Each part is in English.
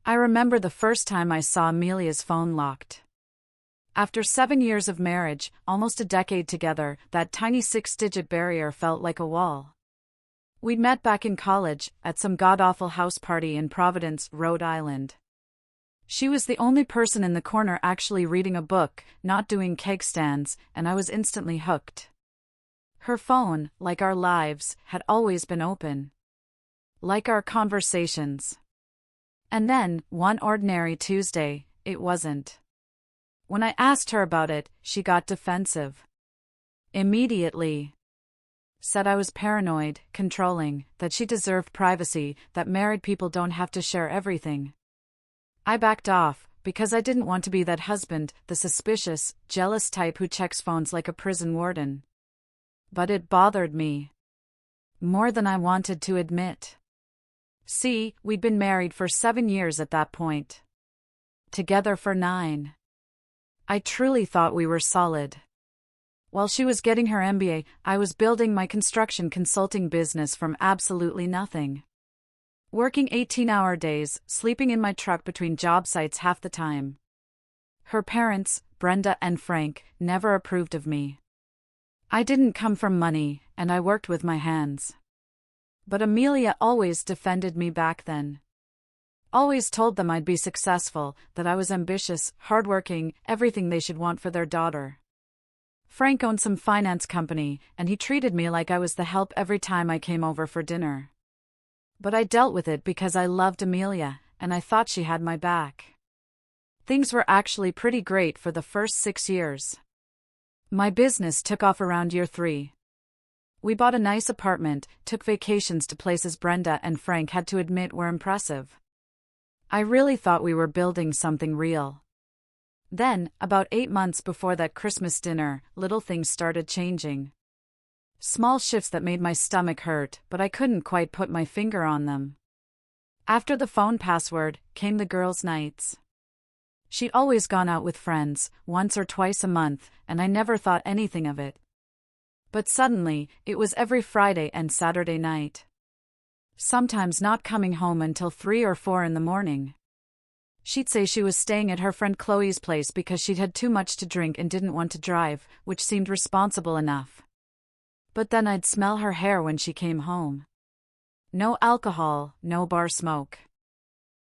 I remember the first time I saw Amelia's phone locked. After 7 years of marriage, almost a decade together, that tiny 6-digit barrier felt like a wall. We'd met back in college, at some god-awful house party in Providence, Rhode Island. She was the only person in the corner actually reading a book, not doing keg stands, and I was instantly hooked. Her phone, like our lives, had always been open. Like our conversations. And then, one ordinary Tuesday, it wasn't. When I asked her about it, she got defensive. Immediately. Said I was paranoid, controlling, that she deserved privacy, that married people don't have to share everything. I backed off, because I didn't want to be that husband, the suspicious, jealous type who checks phones like a prison warden. But it bothered me. More than I wanted to admit. See, we'd been married for 7 years at that point. Together for 9. I truly thought we were solid. While she was getting her MBA, I was building my construction consulting business from absolutely nothing. Working 18-hour days, sleeping in my truck between job sites half the time. Her parents, Brenda and Frank, never approved of me. I didn't come from money, and I worked with my hands. But Amelia always defended me back then. Always told them I'd be successful, that I was ambitious, hardworking, everything they should want for their daughter. Frank owned some finance company, and he treated me like I was the help every time I came over for dinner. But I dealt with it because I loved Amelia, and I thought she had my back. Things were actually pretty great for the first 6 years. My business took off around year 3. We bought a nice apartment, took vacations to places Brenda and Frank had to admit were impressive. I really thought we were building something real. Then, about 8 months before that Christmas dinner, little things started changing. Small shifts that made my stomach hurt, but I couldn't quite put my finger on them. After the phone password, came the girls' nights. She'd always gone out with friends, once or twice a month, and I never thought anything of it. But suddenly, it was every Friday and Saturday night. Sometimes not coming home until 3 or 4 in the morning. She'd say she was staying at her friend Chloe's place because she'd had too much to drink and didn't want to drive, which seemed responsible enough. But then I'd smell her hair when she came home. No alcohol, no bar smoke.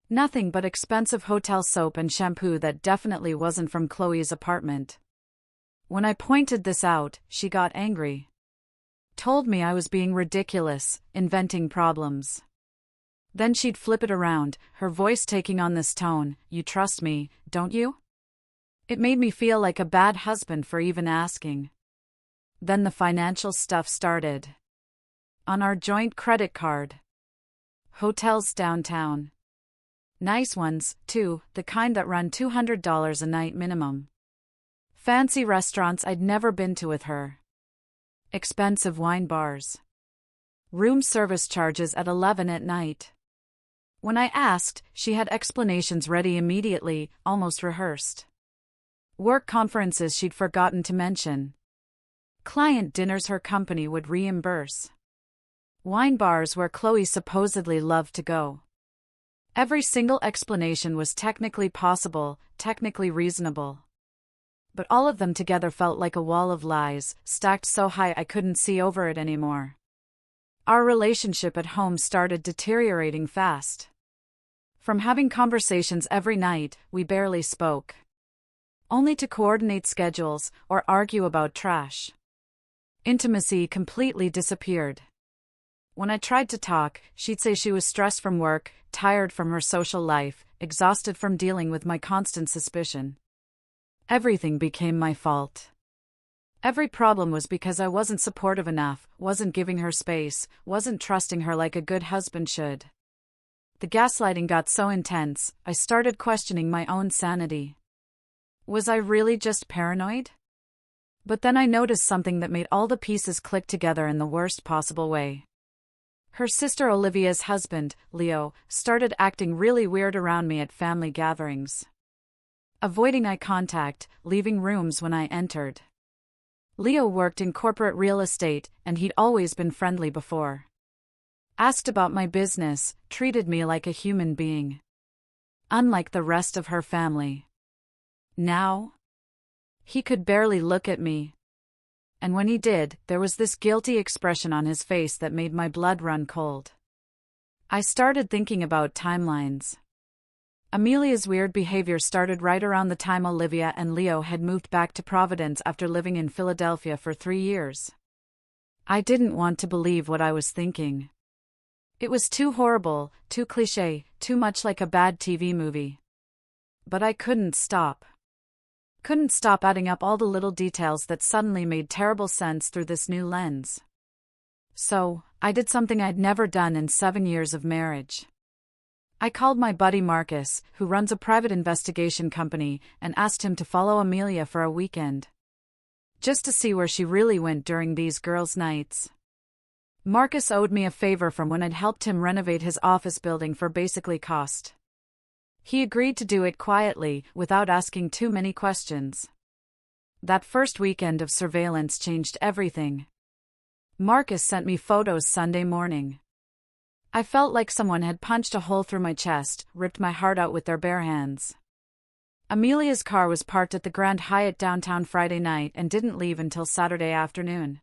Nothing but expensive hotel soap and shampoo that definitely wasn't from Chloe's apartment. When I pointed this out, she got angry. Told me I was being ridiculous, inventing problems. Then she'd flip it around, her voice taking on this tone, "You trust me, don't you?" It made me feel like a bad husband for even asking. Then the financial stuff started. On our joint credit card. Hotels downtown. Nice ones, too, the kind that run $200 a night minimum. Fancy restaurants I'd never been to with her. Expensive wine bars. Room service charges at 11 at night. When I asked, she had explanations ready immediately, almost rehearsed. Work conferences she'd forgotten to mention. Client dinners her company would reimburse. Wine bars where Chloe supposedly loved to go. Every single explanation was technically possible, technically reasonable. But all of them together felt like a wall of lies, stacked so high I couldn't see over it anymore. Our relationship at home started deteriorating fast. From having conversations every night, we barely spoke. Only to coordinate schedules, or argue about trash. Intimacy completely disappeared. When I tried to talk, she'd say she was stressed from work, tired from her social life, exhausted from dealing with my constant suspicion. Everything became my fault. Every problem was because I wasn't supportive enough, wasn't giving her space, wasn't trusting her like a good husband should. The gaslighting got so intense, I started questioning my own sanity. Was I really just paranoid? But then I noticed something that made all the pieces click together in the worst possible way. Her sister Olivia's husband, Leo, started acting really weird around me at family gatherings. Avoiding eye contact, leaving rooms when I entered. Leo worked in corporate real estate, and he'd always been friendly before. Asked about my business, treated me like a human being. unlike the rest of her family. Now? He could barely look at me. And when he did, there was this guilty expression on his face that made my blood run cold. I started thinking about timelines. Amelia's weird behavior started right around the time Olivia and Leo had moved back to Providence after living in Philadelphia for 3 years. I didn't want to believe what I was thinking. It was too horrible, too cliché, too much like a bad TV movie. But I couldn't stop. Couldn't stop adding up all the little details that suddenly made terrible sense through this new lens. So, I did something I'd never done in 7 years of marriage. I called my buddy Marcus, who runs a private investigation company, and asked him to follow Amelia for a weekend. Just to see where she really went during these girls' nights. Marcus owed me a favor from when I'd helped him renovate his office building for basically cost. He agreed to do it quietly, without asking too many questions. That first weekend of surveillance changed everything. Marcus sent me photos Sunday morning. I felt like someone had punched a hole through my chest, ripped my heart out with their bare hands. Amelia's car was parked at the Grand Hyatt downtown Friday night and didn't leave until Saturday afternoon.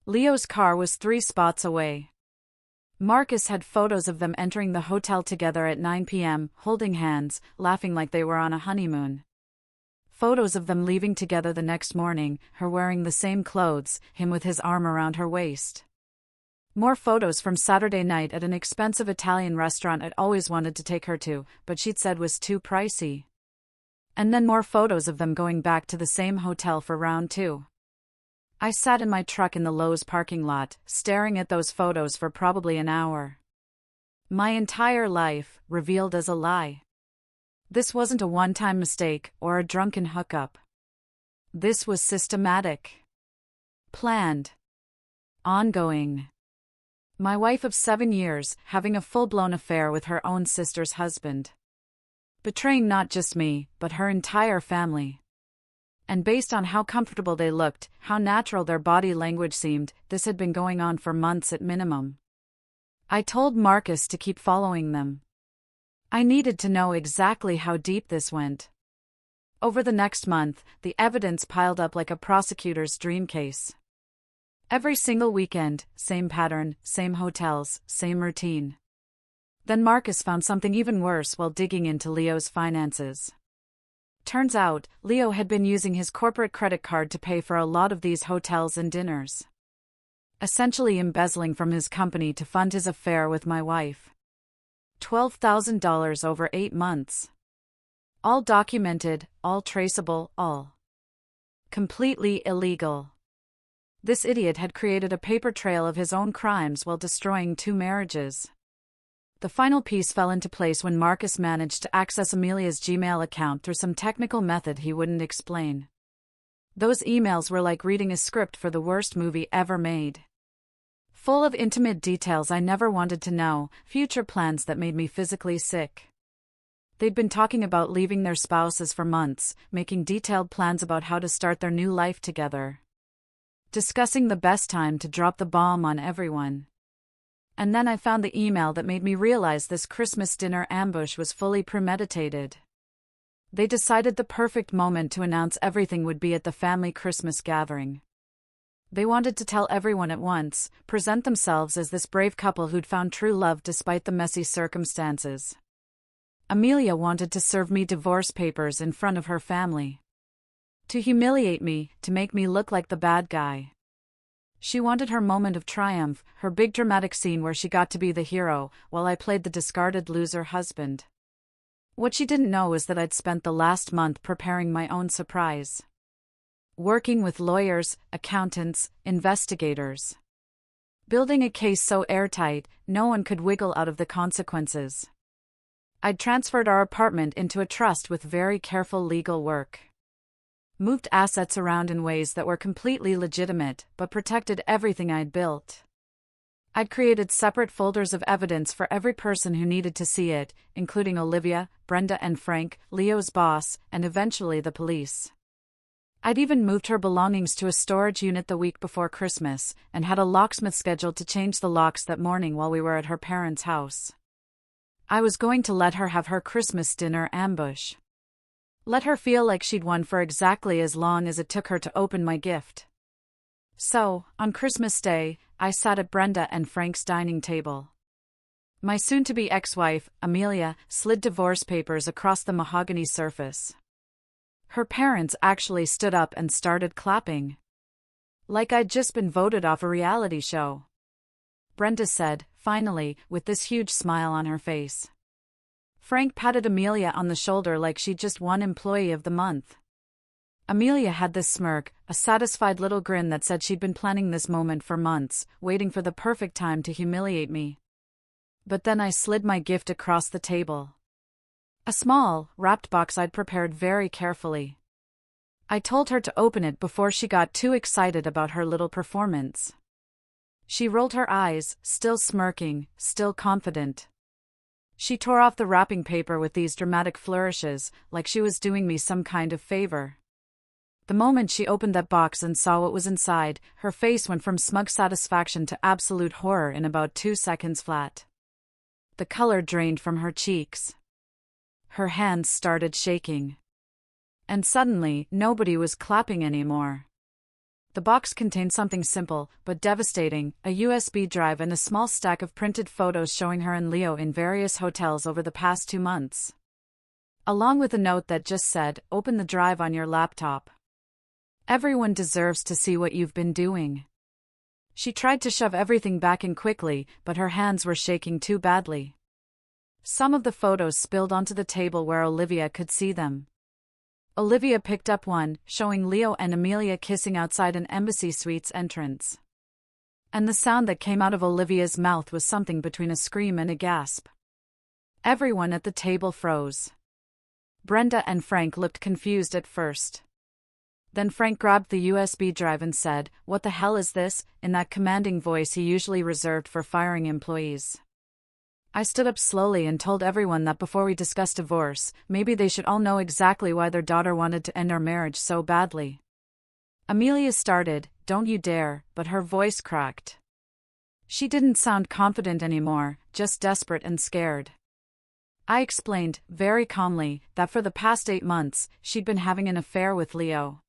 Leo's car was 3 spots away. Marcus had photos of them entering the hotel together at 9 p.m., holding hands, laughing like they were on a honeymoon. Photos of them leaving together the next morning, her wearing the same clothes, him with his arm around her waist. More photos from Saturday night at an expensive Italian restaurant I'd always wanted to take her to, but she'd said was too pricey. And then more photos of them going back to the same hotel for round 2. I sat in my truck in the Lowe's parking lot, staring at those photos for probably an hour. My entire life, revealed as a lie. This wasn't a one-time mistake, or a drunken hookup. This was systematic. Planned. Ongoing. My wife of 7 years, having a full-blown affair with her own sister's husband. Betraying not just me, but her entire family. And based on how comfortable they looked, how natural their body language seemed, this had been going on for months at minimum. I told Marcus to keep following them. I needed to know exactly how deep this went. Over the next month, the evidence piled up like a prosecutor's dream case. Every single weekend, same pattern, same hotels, same routine. Then Marcus found something even worse while digging into Leo's finances. Turns out, Leo had been using his corporate credit card to pay for a lot of these hotels and dinners. Essentially embezzling from his company to fund his affair with my wife. $12,000 over 8 months. All documented, all traceable, all completely illegal. This idiot had created a paper trail of his own crimes while destroying 2 marriages. The final piece fell into place when Marcus managed to access Amelia's Gmail account through some technical method he wouldn't explain. Those emails were like reading a script for the worst movie ever made. Full of intimate details I never wanted to know, future plans that made me physically sick. They'd been talking about leaving their spouses for months, making detailed plans about how to start their new life together. Discussing the best time to drop the bomb on everyone. And then I found the email that made me realize this Christmas dinner ambush was fully premeditated. They decided the perfect moment to announce everything would be at the family Christmas gathering. They wanted to tell everyone at once, present themselves as this brave couple who'd found true love despite the messy circumstances. Amelia wanted to serve me divorce papers in front of her family. To humiliate me, to make me look like the bad guy. She wanted her moment of triumph, her big dramatic scene where she got to be the hero, while I played the discarded loser husband. What she didn't know is that I'd spent the last month preparing my own surprise. Working with lawyers, accountants, investigators. Building a case so airtight, no one could wiggle out of the consequences. I'd transferred our apartment into a trust with very careful legal work. Moved assets around in ways that were completely legitimate, but protected everything I'd built. I'd created separate folders of evidence for every person who needed to see it, including Olivia, Brenda and Frank, Leo's boss, and eventually the police. I'd even moved her belongings to a storage unit the week before Christmas, and had a locksmith scheduled to change the locks that morning while we were at her parents' house. I was going to let her have her Christmas dinner ambush. Let her feel like she'd won for exactly as long as it took her to open my gift. So, on Christmas Day, I sat at Brenda and Frank's dining table. My soon-to-be ex-wife, Amelia, slid divorce papers across the mahogany surface. Her parents actually stood up and started clapping. Like I'd just been voted off a reality show. Brenda said, finally, with this huge smile on her face. Frank patted Amelia on the shoulder like she'd just won Employee of the Month. Amelia had this smirk, a satisfied little grin that said she'd been planning this moment for months, waiting for the perfect time to humiliate me. But then I slid my gift across the table. A small, wrapped box I'd prepared very carefully. I told her to open it before she got too excited about her little performance. She rolled her eyes, still smirking, still confident. She tore off the wrapping paper with these dramatic flourishes, like she was doing me some kind of favor. The moment she opened that box and saw what was inside, her face went from smug satisfaction to absolute horror in about 2 seconds flat. The color drained from her cheeks. Her hands started shaking. And suddenly, nobody was clapping anymore. The box contained something simple, but devastating, a USB drive and a small stack of printed photos showing her and Leo in various hotels over the past 2 months. Along with a note that just said, "Open the drive on your laptop. Everyone deserves to see what you've been doing." She tried to shove everything back in quickly, but her hands were shaking too badly. Some of the photos spilled onto the table where Olivia could see them. Olivia picked up one, showing Leo and Amelia kissing outside an embassy suite's entrance. And the sound that came out of Olivia's mouth was something between a scream and a gasp. Everyone at the table froze. Brenda and Frank looked confused at first. Then Frank grabbed the USB drive and said, "What the hell is this?" in that commanding voice he usually reserved for firing employees. I stood up slowly and told everyone that before we discussed divorce, maybe they should all know exactly why their daughter wanted to end our marriage so badly. Amelia started, "Don't you dare," but her voice cracked. She didn't sound confident anymore, just desperate and scared. I explained, very calmly, that for the past 8 months, she'd been having an affair with Leo.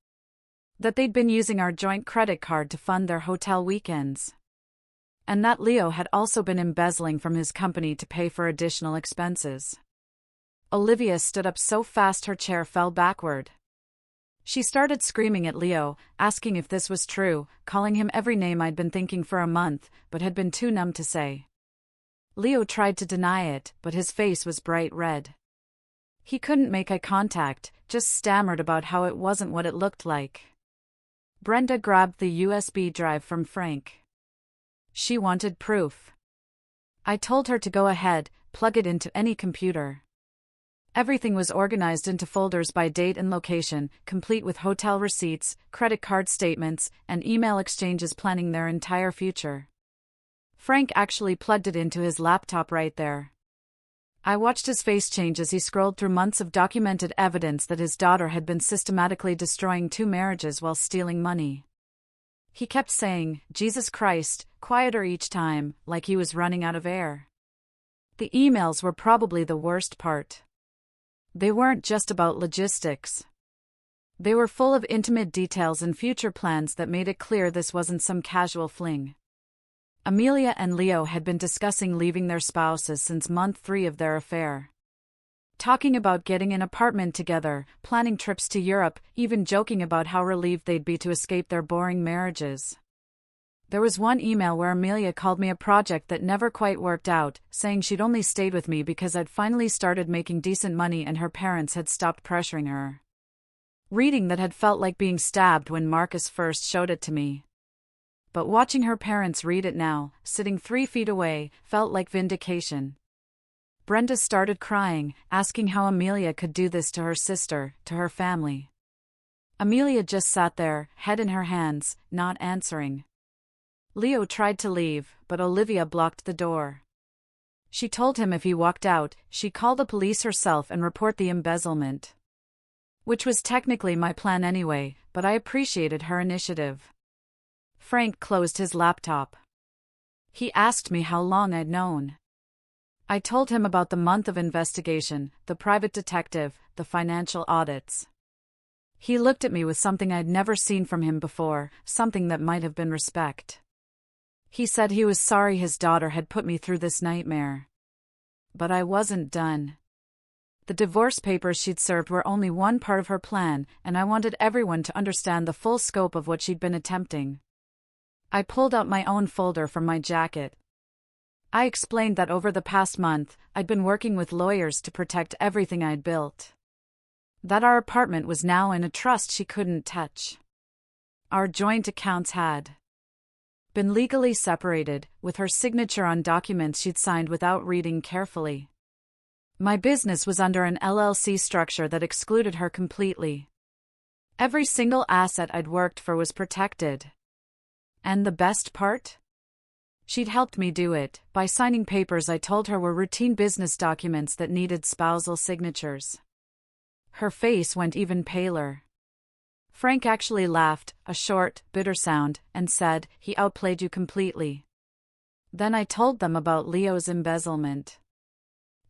That they'd been using our joint credit card to fund their hotel weekends. And that Leo had also been embezzling from his company to pay for additional expenses. Olivia stood up so fast her chair fell backward. She started screaming at Leo, asking if this was true, calling him every name I'd been thinking for a month, but had been too numb to say. Leo tried to deny it, but his face was bright red. He couldn't make eye contact, just stammered about how it wasn't what it looked like. Brenda grabbed the USB drive from Frank. She wanted proof. I told her to go ahead, plug it into any computer. Everything was organized into folders by date and location, complete with hotel receipts, credit card statements, and email exchanges planning their entire future. Frank actually plugged it into his laptop right there. I watched his face change as he scrolled through months of documented evidence that his daughter had been systematically destroying 2 marriages while stealing money. He kept saying, "Jesus Christ," quieter each time, like he was running out of air. The emails were probably the worst part. They weren't just about logistics. They were full of intimate details and future plans that made it clear this wasn't some casual fling. Amelia and Leo had been discussing leaving their spouses since month 3 of their affair. Talking about getting an apartment together, planning trips to Europe, even joking about how relieved they'd be to escape their boring marriages. There was one email where Amelia called me a project that never quite worked out, saying she'd only stayed with me because I'd finally started making decent money and her parents had stopped pressuring her. Reading that had felt like being stabbed when Marcus first showed it to me. But watching her parents read it now, sitting 3 feet away, felt like vindication. Brenda started crying, asking how Amelia could do this to her sister, to her family. Amelia just sat there, head in her hands, not answering. Leo tried to leave, but Olivia blocked the door. She told him if he walked out, she'd call the police herself and report the embezzlement. Which was technically my plan anyway, but I appreciated her initiative. Frank closed his laptop. He asked me how long I'd known. I told him about the month of investigation, the private detective, the financial audits. He looked at me with something I'd never seen from him before, something that might have been respect. He said he was sorry his daughter had put me through this nightmare. But I wasn't done. The divorce papers she'd served were only one part of her plan, and I wanted everyone to understand the full scope of what she'd been attempting. I pulled out my own folder from my jacket. I explained that over the past month, I'd been working with lawyers to protect everything I'd built. That our apartment was now in a trust she couldn't touch. Our joint accounts had been legally separated, with her signature on documents she'd signed without reading carefully. My business was under an LLC structure that excluded her completely. Every single asset I'd worked for was protected. And the best part? She'd helped me do it, by signing papers I told her were routine business documents that needed spousal signatures. Her face went even paler. Frank actually laughed, a short, bitter sound, and said, "He outplayed you completely." Then I told them about Leo's embezzlement.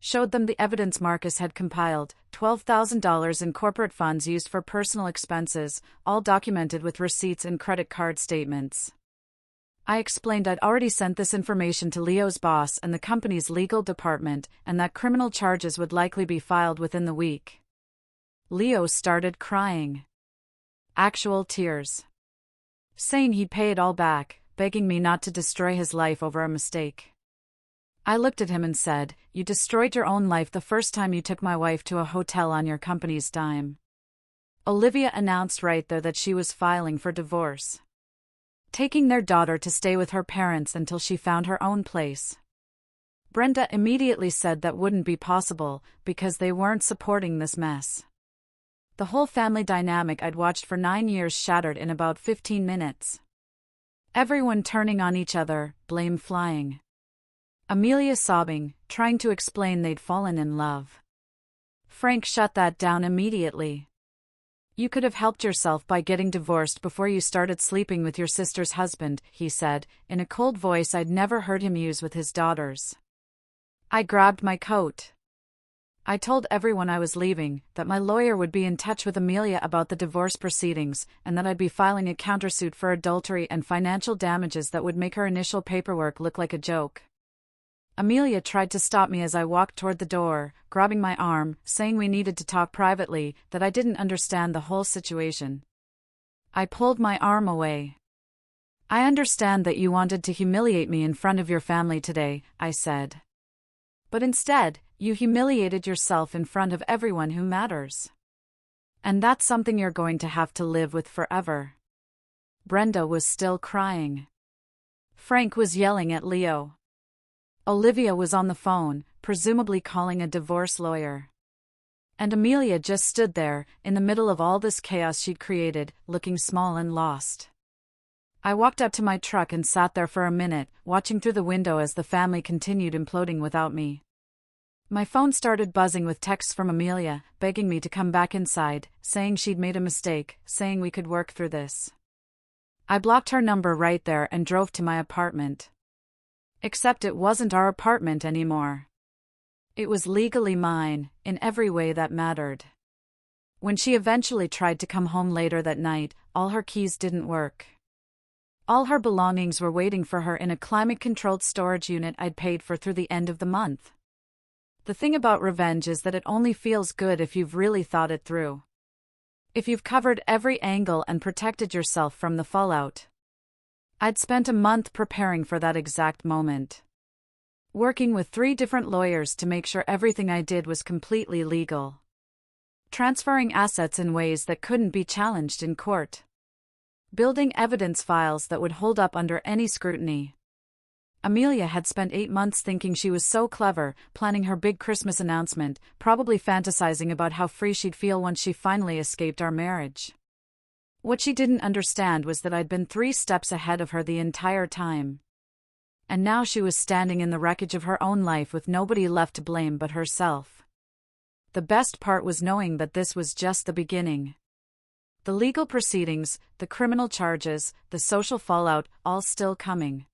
Showed them the evidence Marcus had compiled, $12,000 in corporate funds used for personal expenses, all documented with receipts and credit card statements. I explained I'd already sent this information to Leo's boss and the company's legal department, and that criminal charges would likely be filed within the week. Leo started crying. Actual tears. Saying he'd pay it all back, begging me not to destroy his life over a mistake. I looked at him and said, "You destroyed your own life the first time you took my wife to a hotel on your company's dime." Olivia announced right there that she was filing for divorce, taking their daughter to stay with her parents until she found her own place. Brenda immediately said that wouldn't be possible, because they weren't supporting this mess. The whole family dynamic I'd watched for 9 years shattered in about 15 minutes. Everyone turning on each other, blame flying. Amelia sobbing, trying to explain they'd fallen in love. Frank shut that down immediately. "You could have helped yourself by getting divorced before you started sleeping with your sister's husband," he said, in a cold voice I'd never heard him use with his daughters. I grabbed my coat. I told everyone I was leaving, that my lawyer would be in touch with Amelia about the divorce proceedings, and that I'd be filing a countersuit for adultery and financial damages that would make her initial paperwork look like a joke. Amelia tried to stop me as I walked toward the door, grabbing my arm, saying we needed to talk privately, that I didn't understand the whole situation. I pulled my arm away. "I understand that you wanted to humiliate me in front of your family today," I said. "But instead, you humiliated yourself in front of everyone who matters. And that's something you're going to have to live with forever." Brenda was still crying. Frank was yelling at Leo. Olivia was on the phone, presumably calling a divorce lawyer. And Amelia just stood there, in the middle of all this chaos she'd created, looking small and lost. I walked up to my truck and sat there for a minute, watching through the window as the family continued imploding without me. My phone started buzzing with texts from Amelia, begging me to come back inside, saying she'd made a mistake, saying we could work through this. I blocked her number right there and drove to my apartment. Except it wasn't our apartment anymore. It was legally mine, in every way that mattered. When she eventually tried to come home later that night, all her keys didn't work. All her belongings were waiting for her in a climate-controlled storage unit I'd paid for through the end of the month. The thing about revenge is that it only feels good if you've really thought it through. If you've covered every angle and protected yourself from the fallout. I'd spent a month preparing for that exact moment. Working with 3 different lawyers to make sure everything I did was completely legal. Transferring assets in ways that couldn't be challenged in court. Building evidence files that would hold up under any scrutiny. Amelia had spent 8 months thinking she was so clever, planning her big Christmas announcement, probably fantasizing about how free she'd feel once she finally escaped our marriage. What she didn't understand was that I'd been 3 steps ahead of her the entire time. And now she was standing in the wreckage of her own life with nobody left to blame but herself. The best part was knowing that this was just the beginning. The legal proceedings, the criminal charges, the social fallout, all still coming.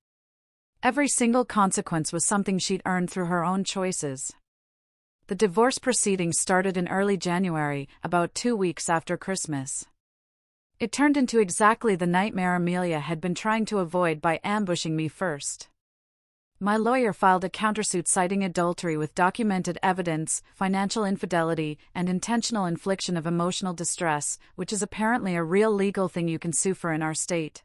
Every single consequence was something she'd earned through her own choices. The divorce proceedings started in early January, about 2 weeks after Christmas. It turned into exactly the nightmare Amelia had been trying to avoid by ambushing me first. My lawyer filed a countersuit citing adultery with documented evidence, financial infidelity, and intentional infliction of emotional distress, which is apparently a real legal thing you can sue for in our state.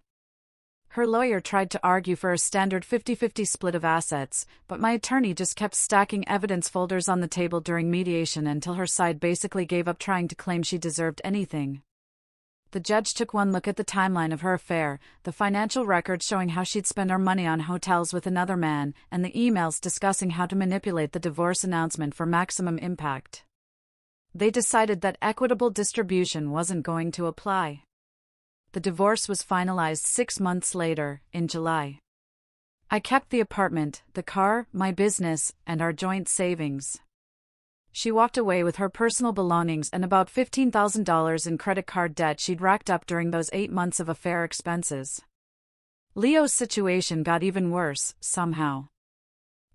Her lawyer tried to argue for a standard 50-50 split of assets, but my attorney just kept stacking evidence folders on the table during mediation until her side basically gave up trying to claim she deserved anything. The judge took one look at the timeline of her affair, the financial records showing how she'd spent her money on hotels with another man, and the emails discussing how to manipulate the divorce announcement for maximum impact. They decided that equitable distribution wasn't going to apply. The divorce was finalized 6 months later, in July. I kept the apartment, the car, my business, and our joint savings. She walked away with her personal belongings and about $15,000 in credit card debt she'd racked up during those 8 months of affair expenses. Leo's situation got even worse, somehow.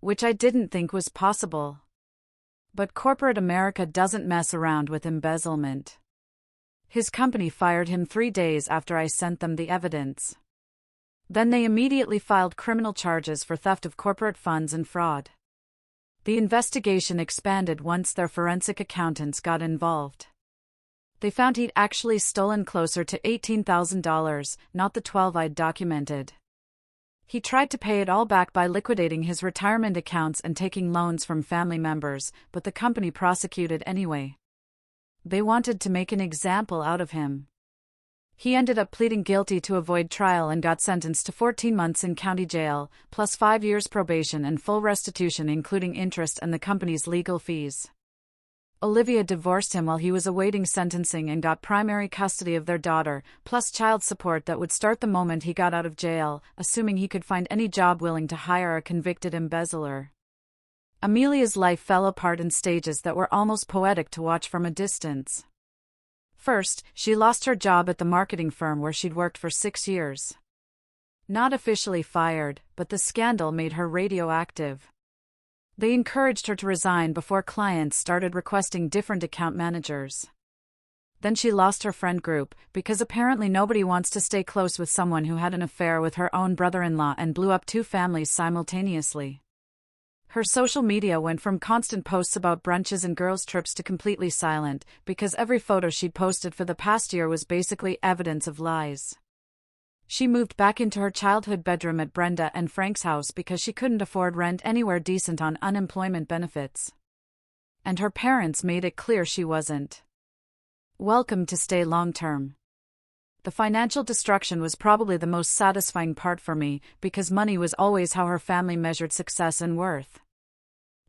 Which I didn't think was possible. But corporate America doesn't mess around with embezzlement. His company fired him 3 days after I sent them the evidence. Then they immediately filed criminal charges for theft of corporate funds and fraud. The investigation expanded once their forensic accountants got involved. They found he'd actually stolen closer to $18,000, not the $12,000 I'd documented. He tried to pay it all back by liquidating his retirement accounts and taking loans from family members, but the company prosecuted anyway. They wanted to make an example out of him. He ended up pleading guilty to avoid trial and got sentenced to 14 months in county jail, plus 5 years probation and full restitution including interest and the company's legal fees. Olivia divorced him while he was awaiting sentencing and got primary custody of their daughter, plus child support that would start the moment he got out of jail, assuming he could find any job willing to hire a convicted embezzler. Amelia's life fell apart in stages that were almost poetic to watch from a distance. First, she lost her job at the marketing firm where she'd worked for 6 years. Not officially fired, but the scandal made her radioactive. They encouraged her to resign before clients started requesting different account managers. Then she lost her friend group, because apparently nobody wants to stay close with someone who had an affair with her own brother-in-law and blew up 2 families simultaneously. Her social media went from constant posts about brunches and girls' trips to completely silent, because every photo she'd posted for the past year was basically evidence of lies. She moved back into her childhood bedroom at Brenda and Frank's house because she couldn't afford rent anywhere decent on unemployment benefits. And her parents made it clear she wasn't welcome to stay long-term. The financial destruction was probably the most satisfying part for me, because money was always how her family measured success and worth.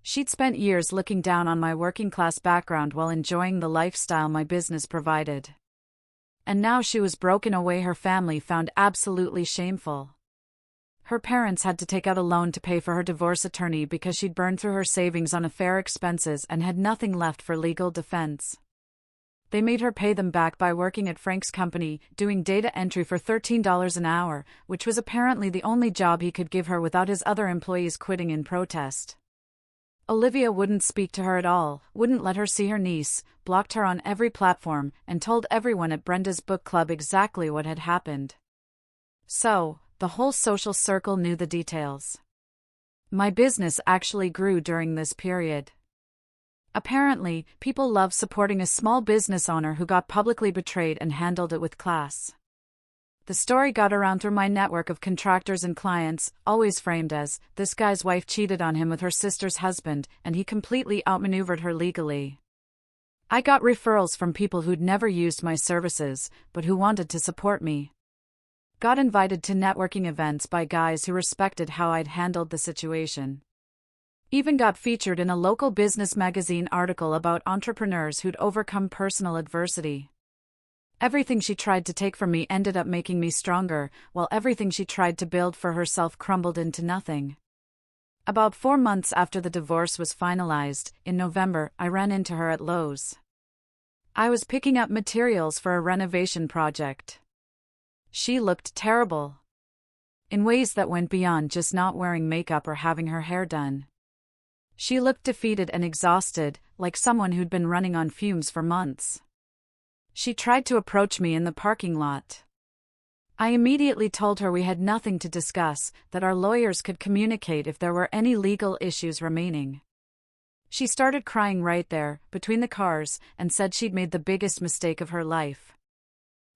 She'd spent years looking down on my working-class background while enjoying the lifestyle my business provided. And now she was broken away her family found absolutely shameful. Her parents had to take out a loan to pay for her divorce attorney because she'd burned through her savings on affair expenses and had nothing left for legal defense. They made her pay them back by working at Frank's company, doing data entry for $13 an hour, which was apparently the only job he could give her without his other employees quitting in protest. Olivia wouldn't speak to her at all, wouldn't let her see her niece, blocked her on every platform, and told everyone at Brenda's book club exactly what had happened. So, the whole social circle knew the details. My business actually grew during this period. Apparently, people love supporting a small business owner who got publicly betrayed and handled it with class. The story got around through my network of contractors and clients, always framed as, this guy's wife cheated on him with her sister's husband, and he completely outmaneuvered her legally. I got referrals from people who'd never used my services, but who wanted to support me. Got invited to networking events by guys who respected how I'd handled the situation. Even got featured in a local business magazine article about entrepreneurs who'd overcome personal adversity. Everything she tried to take from me ended up making me stronger, while everything she tried to build for herself crumbled into nothing. About 4 months after the divorce was finalized, in November, I ran into her at Lowe's. I was picking up materials for a renovation project. She looked terrible. in ways that went beyond just not wearing makeup or having her hair done. She looked defeated and exhausted, like someone who'd been running on fumes for months. She tried to approach me in the parking lot. I immediately told her we had nothing to discuss, that our lawyers could communicate if there were any legal issues remaining. She started crying right there, between the cars, and said she'd made the biggest mistake of her life.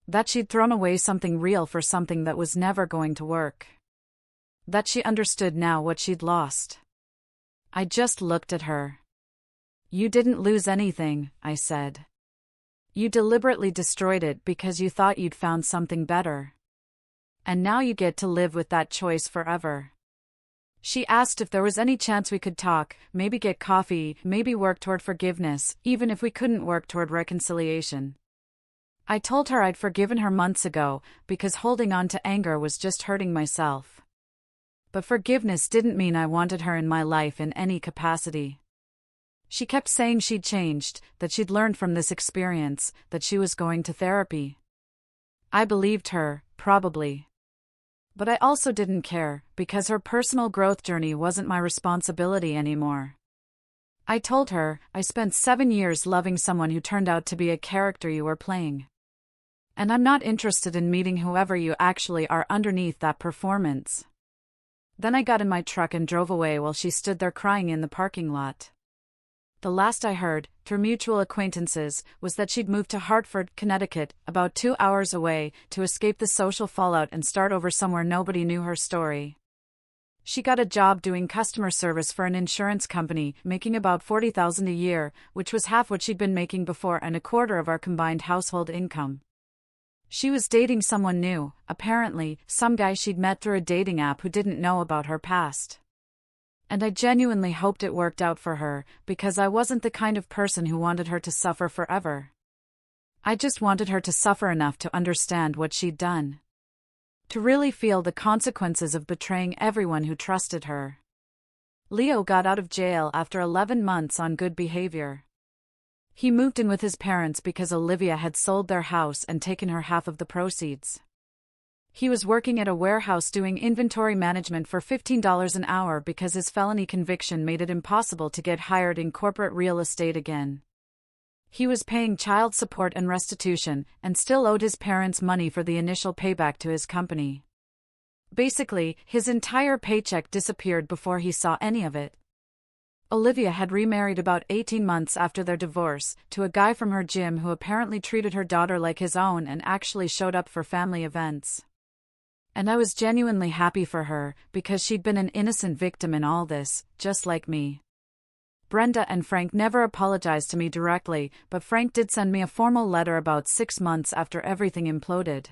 That she'd thrown away something real for something that was never going to work. That she understood now what she'd lost. I just looked at her. "You didn't lose anything," I said. "You deliberately destroyed it because you thought you'd found something better. And now you get to live with that choice forever." She asked if there was any chance we could talk, maybe get coffee, maybe work toward forgiveness, even if we couldn't work toward reconciliation. I told her I'd forgiven her months ago, because holding on to anger was just hurting myself. But forgiveness didn't mean I wanted her in my life in any capacity. She kept saying she'd changed, that she'd learned from this experience, that she was going to therapy. I believed her, probably. But I also didn't care, because her personal growth journey wasn't my responsibility anymore. I told her, I spent 7 years loving someone who turned out to be a character you were playing. And I'm not interested in meeting whoever you actually are underneath that performance. Then I got in my truck and drove away while she stood there crying in the parking lot. The last I heard, through mutual acquaintances, was that she'd moved to Hartford, Connecticut, about 2 hours away, to escape the social fallout and start over somewhere nobody knew her story. She got a job doing customer service for an insurance company, making about $40,000 a year, which was half what she'd been making before and a quarter of our combined household income. She was dating someone new, apparently, some guy she'd met through a dating app who didn't know about her past. And I genuinely hoped it worked out for her, because I wasn't the kind of person who wanted her to suffer forever. I just wanted her to suffer enough to understand what she'd done. To really feel the consequences of betraying everyone who trusted her. Leo got out of jail after 11 months on good behavior. He moved in with his parents because Olivia had sold their house and taken her half of the proceeds. He was working at a warehouse doing inventory management for $15 an hour because his felony conviction made it impossible to get hired in corporate real estate again. He was paying child support and restitution, and still owed his parents money for the initial payback to his company. Basically, his entire paycheck disappeared before he saw any of it. Olivia had remarried about 18 months after their divorce, to a guy from her gym who apparently treated her daughter like his own and actually showed up for family events. And I was genuinely happy for her, because she'd been an innocent victim in all this, just like me. Brenda and Frank never apologized to me directly, but Frank did send me a formal letter about 6 months after everything imploded.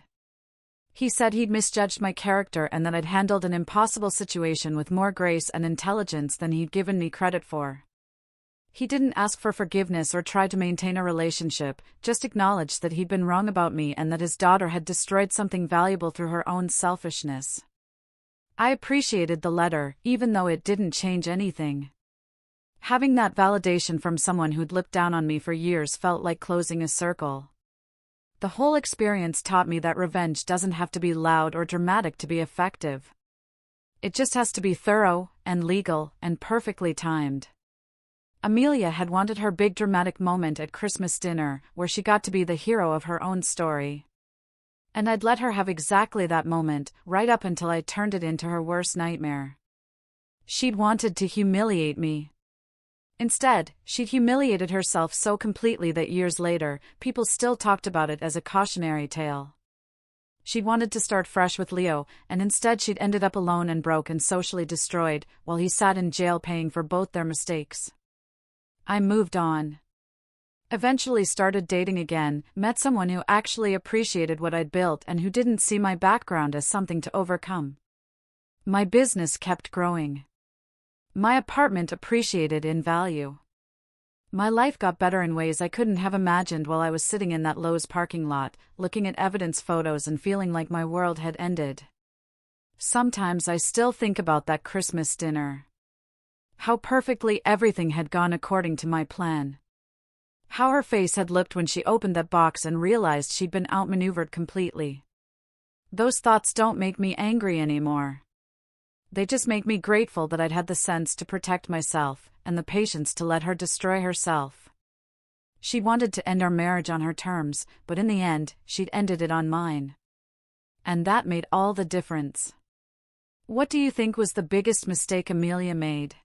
He said he'd misjudged my character and that I'd handled an impossible situation with more grace and intelligence than he'd given me credit for. He didn't ask for forgiveness or try to maintain a relationship, just acknowledged that he'd been wrong about me and that his daughter had destroyed something valuable through her own selfishness. I appreciated the letter, even though it didn't change anything. Having that validation from someone who'd looked down on me for years felt like closing a circle. The whole experience taught me that revenge doesn't have to be loud or dramatic to be effective. It just has to be thorough, and legal, and perfectly timed. Amelia had wanted her big dramatic moment at Christmas dinner, where she got to be the hero of her own story. And I'd let her have exactly that moment, right up until I turned it into her worst nightmare. She'd wanted to humiliate me. Instead, she'd humiliated herself so completely that years later, people still talked about it as a cautionary tale. She'd wanted to start fresh with Leo, and instead she'd ended up alone and broke and socially destroyed, while he sat in jail paying for both their mistakes. I moved on. Eventually started dating again, met someone who actually appreciated what I'd built and who didn't see my background as something to overcome. My business kept growing. My apartment appreciated in value. My life got better in ways I couldn't have imagined while I was sitting in that Lowe's parking lot, looking at evidence photos and feeling like my world had ended. Sometimes I still think about that Christmas dinner. How perfectly everything had gone according to my plan. How her face had looked when she opened that box and realized she'd been outmaneuvered completely. Those thoughts don't make me angry anymore. They just make me grateful that I'd had the sense to protect myself, and the patience to let her destroy herself. She wanted to end our marriage on her terms, but in the end, she'd ended it on mine. And that made all the difference. What do you think was the biggest mistake Amelia made?